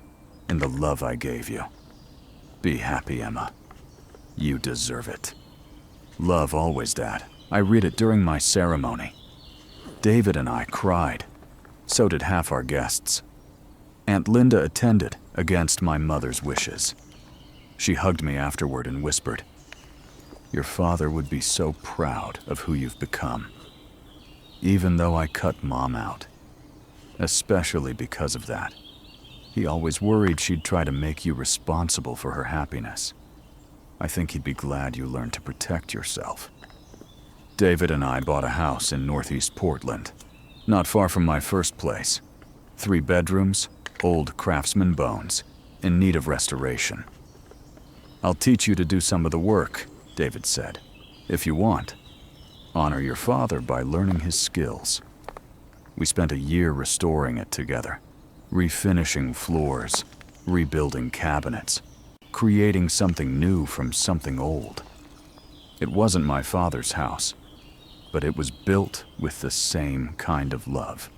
in the love I gave you. Be happy, Emma. You deserve it. Love always, Dad. I read it during my ceremony. David and I cried. So did half our guests. Aunt Linda attended against my mother's wishes. She hugged me afterward and whispered, "Your father would be so proud of who you've become." Even though I cut Mom out, especially because of that. He always worried she'd try to make you responsible for her happiness. I think he'd be glad you learned to protect yourself. David and I bought a house in northeast Portland, not far from my first place. 3 bedrooms, old craftsman bones, in need of restoration. "I'll teach you to do some of the work," David said, "if you want. Honor your father by learning his skills." We spent a year restoring it together, refinishing floors, rebuilding cabinets, creating something new from something old. It wasn't my father's house, but it was built with the same kind of love.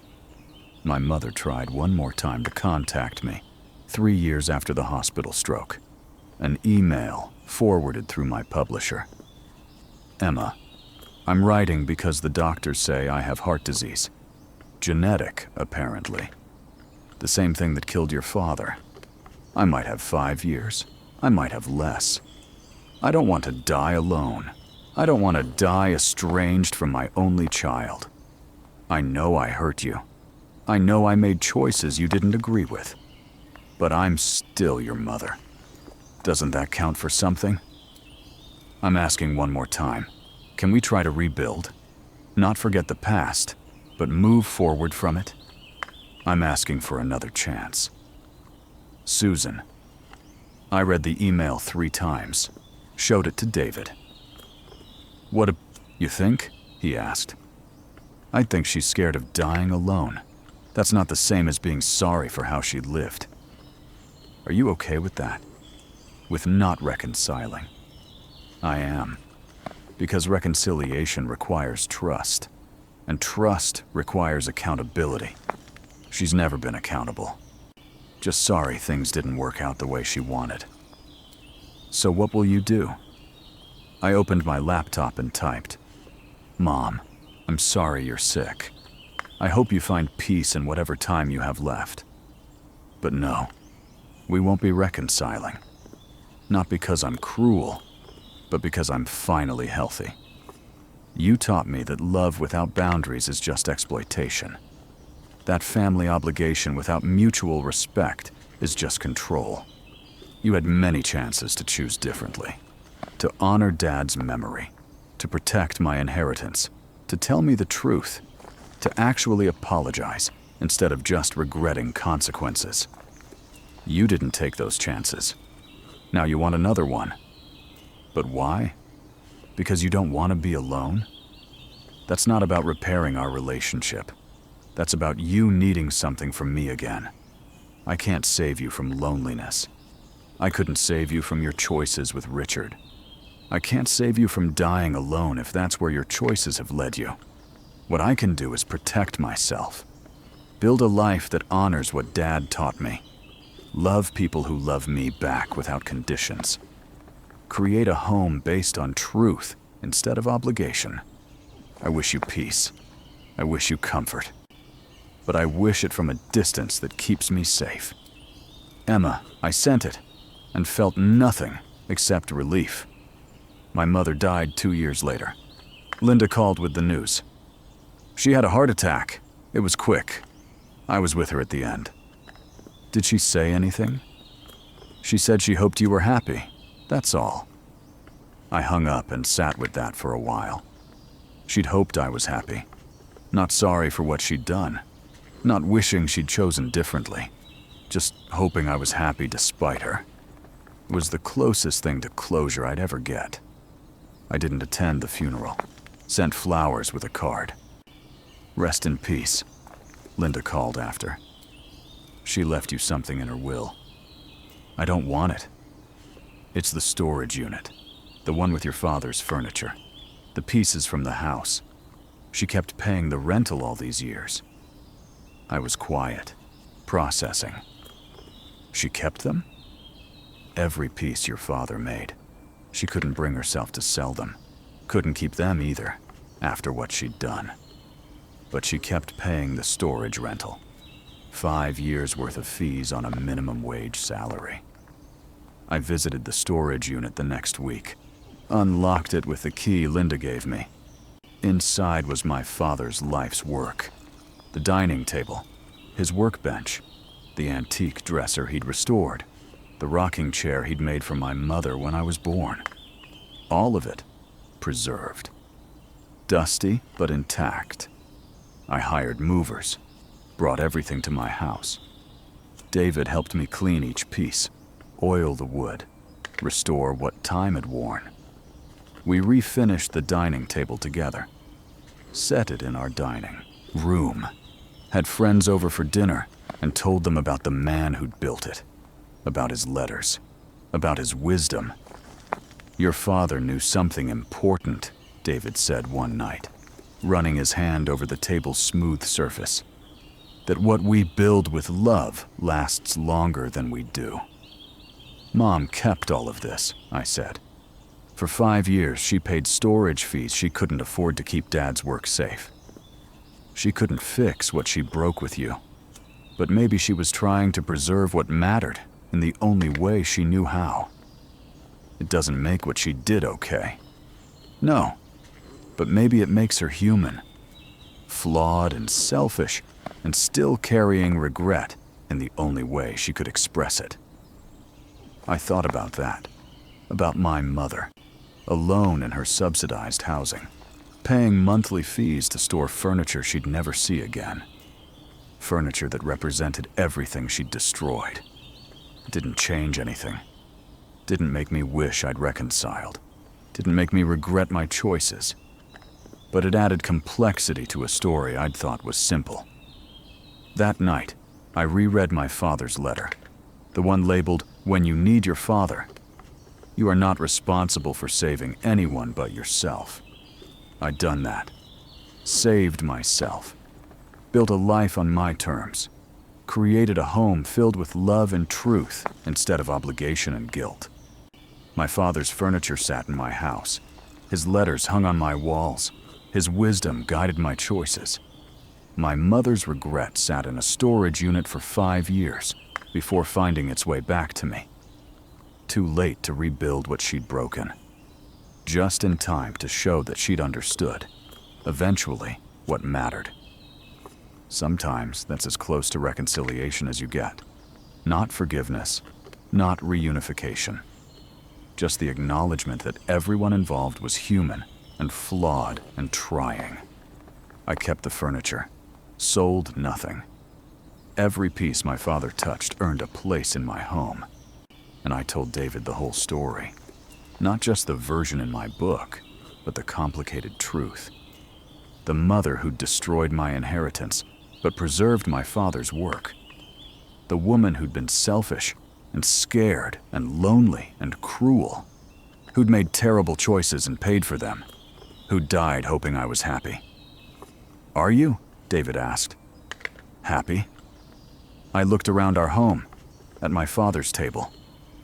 My mother tried one more time to contact me, 3 years after the hospital stroke. An email forwarded through my publisher. "Emma, I'm writing because the doctors say I have heart disease. Genetic, apparently. The same thing that killed your father. I might have 5 years. I might have less. I don't want to die alone. I don't want to die estranged from my only child. I know I hurt you. I know I made choices you didn't agree with. But I'm still your mother. Doesn't that count for something? I'm asking one more time. Can we try to rebuild? Not forget the past, but move forward from it? I'm asking for another chance. Susan." I read the email 3 times, showed it to David. "What you think?" he asked. "I think she's scared of dying alone. That's not the same as being sorry for how she lived. Are you okay with that? With not reconciling?" "I am. Because reconciliation requires trust, and trust requires accountability. She's never been accountable. Just sorry things didn't work out the way she wanted." "So what will you do?" I opened my laptop and typed, "Mom, I'm sorry you're sick. I hope you find peace in whatever time you have left. But no, we won't be reconciling. Not because I'm cruel, but because I'm finally healthy. You taught me that love without boundaries is just exploitation. That family obligation without mutual respect is just control. You had many chances to choose differently. To honor Dad's memory, to protect my inheritance, to tell me the truth, to actually apologize instead of just regretting consequences. You didn't take those chances. Now you want another one. But why? Because you don't want to be alone? That's not about repairing our relationship. That's about you needing something from me again. I can't save you from loneliness. I couldn't save you from your choices with Richard. I can't save you from dying alone if that's where your choices have led you. What I can do is protect myself. Build a life that honors what Dad taught me. Love people who love me back without conditions. Create a home based on truth instead of obligation. I wish you peace. I wish you comfort. But I wish it from a distance that keeps me safe. Emma, I sent it, and felt nothing except relief. My mother died 2 years later. Linda called with the news. She had a heart attack. It was quick. I was with her at the end. Did she say anything? She said she hoped you were happy. That's all. I hung up and sat with that for a while. She'd hoped I was happy. Not sorry for what she'd done. Not wishing she'd chosen differently. Just hoping I was happy despite her. was the closest thing to closure I'd ever get. I didn't attend the funeral. Sent flowers with a card. "Rest in peace," Linda called after. "She left you something in her will." "I don't want it." "It's the storage unit. The one with your father's furniture. The pieces from the house. She kept paying the rental all these years." I was quiet, processing. "She kept them?" "Every piece your father made. She couldn't bring herself to sell them. Couldn't keep them either, after what she'd done. But she kept paying the storage rental. 5 years worth of fees on a minimum wage salary." I visited the storage unit the next week, unlocked it with the key Linda gave me. Inside was my father's life's work. The dining table, his workbench, the antique dresser he'd restored, the rocking chair he'd made for my mother when I was born. All of it preserved. Dusty, but intact. I hired movers, brought everything to my house. David helped me clean each piece, oil the wood, restore what time had worn. We refinished the dining table together, set it in our dining room, had friends over for dinner, and told them about the man who'd built it, about his letters, about his wisdom. "Your father knew something important," David said one night, running his hand over the table's smooth surface. "That what we build with love lasts longer than we do." "Mom kept all of this," I said. "For 5 years, she paid storage fees she couldn't afford to keep Dad's work safe. She couldn't fix what she broke with you, but maybe she was trying to preserve what mattered in the only way she knew how. It doesn't make what she did okay. No, but maybe it makes her human, flawed and selfish, and still carrying regret in the only way she could express it." I thought about that, about my mother, alone in her subsidized housing, paying monthly fees to store furniture she'd never see again. Furniture that represented everything she'd destroyed. It didn't change anything. Didn't make me wish I'd reconciled. Didn't make me regret my choices. But it added complexity to a story I'd thought was simple. That night, I reread my father's letter, the one labeled, "When you need your father, you are not responsible for saving anyone but yourself." I'd done that. Saved myself. Built a life on my terms. Created a home filled with love and truth instead of obligation and guilt. My father's furniture sat in my house. His letters hung on my walls. His wisdom guided my choices. My mother's regret sat in a storage unit for 5 years before finding its way back to me. Too late to rebuild what she'd broken. Just in time to show that she'd understood, eventually, what mattered. Sometimes that's as close to reconciliation as you get. Not forgiveness, not reunification. Just the acknowledgement that everyone involved was human and flawed and trying. I kept the furniture, sold nothing. Every piece my father touched earned a place in my home. And I told David the whole story. Not just the version in my book, but the complicated truth. The mother who destroyed my inheritance, but preserved my father's work. The woman who'd been selfish and scared and lonely and cruel. Who'd made terrible choices and paid for them. Who died hoping I was happy. "Are you?" David asked. "Happy?" I looked around our home, at my father's table,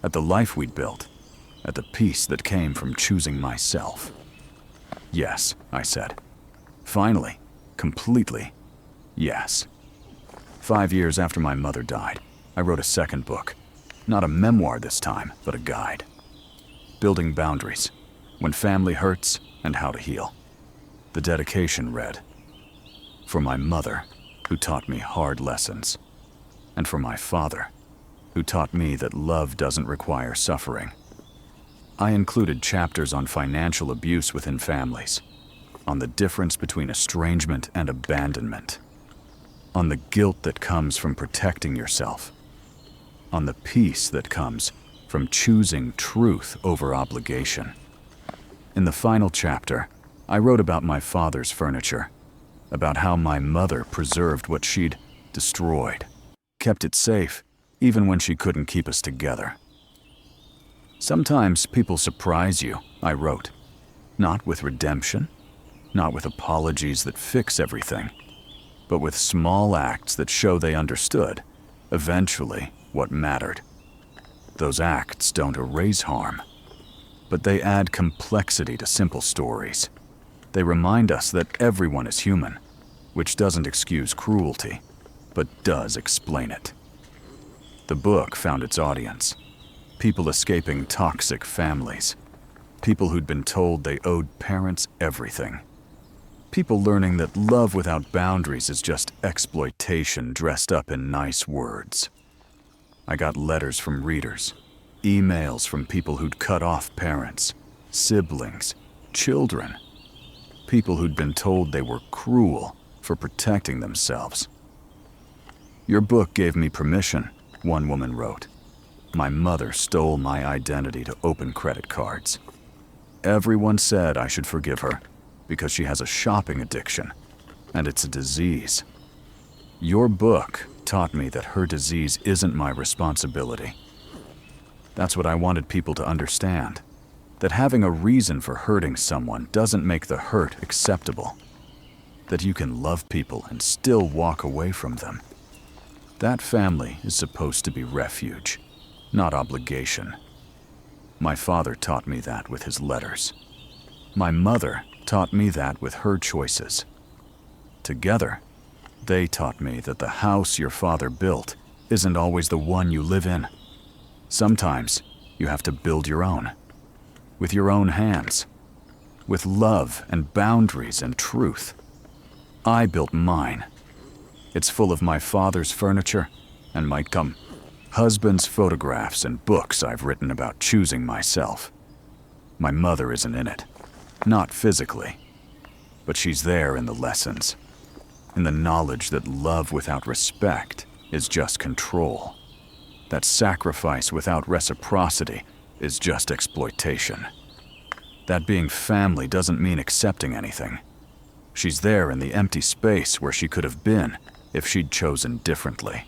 at the life we'd built, at the peace that came from choosing myself. "Yes," I said. "Finally, completely, yes." 5 years after my mother died, I wrote a second book. Not a memoir this time, but a guide. Building Boundaries, When Family Hurts and How to Heal. The dedication read, "For my mother, who taught me hard lessons, and for my father, who taught me that love doesn't require suffering." I included chapters on financial abuse within families, on the difference between estrangement and abandonment, on the guilt that comes from protecting yourself, on the peace that comes from choosing truth over obligation. In the final chapter, I wrote about my father's furniture, about how my mother preserved what she'd destroyed, kept it safe, even when she couldn't keep us together. Sometimes people surprise you, I wrote, not with redemption, not with apologies that fix everything, but with small acts that show they understood, eventually, what mattered. Those acts don't erase harm, but they add complexity to simple stories. They remind us that everyone is human, which doesn't excuse cruelty, but does explain it. The book found its audience. People escaping toxic families. People who'd been told they owed parents everything. People learning that love without boundaries is just exploitation dressed up in nice words. I got letters from readers, emails from people who'd cut off parents, siblings, children. People who'd been told they were cruel for protecting themselves. "Your book gave me permission," one woman wrote. "My mother stole my identity to open credit cards. Everyone said I should forgive her because she has a shopping addiction, and it's a disease. Your book taught me that her disease isn't my responsibility." That's what I wanted people to understand, that having a reason for hurting someone doesn't make the hurt acceptable, that you can love people and still walk away from them. That family is supposed to be refuge, not obligation. My father taught me that with his letters. My mother taught me that with her choices. Together, they taught me that the house your father built isn't always the one you live in. Sometimes you have to build your own, with your own hands, with love and boundaries and truth. I built mine. It's full of my father's furniture and my husband's photographs and books I've written about choosing myself. My mother isn't in it, not physically, but she's there in the lessons, in the knowledge that love without respect is just control, that sacrifice without reciprocity is just exploitation, that being family doesn't mean accepting anything. She's there in the empty space where she could have been if she'd chosen differently.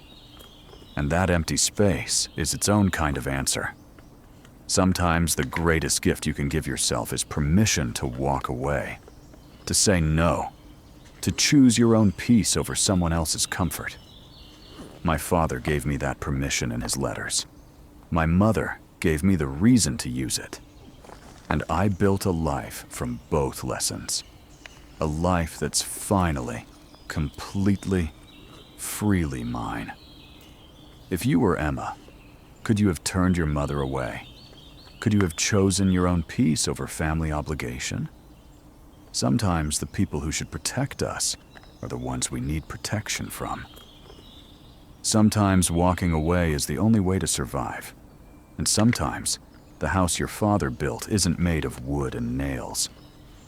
And that empty space is its own kind of answer. Sometimes the greatest gift you can give yourself is permission to walk away, to say no, to choose your own peace over someone else's comfort. My father gave me that permission in his letters. My mother gave me the reason to use it. And I built a life from both lessons. A life that's finally, completely, freely mine. If you were Emma, could you have turned your mother away? Could you have chosen your own peace over family obligation? Sometimes the people who should protect us are the ones we need protection from. Sometimes walking away is the only way to survive. And sometimes the house your father built isn't made of wood and nails.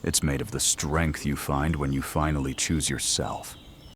It's made of the strength you find when you finally choose yourself.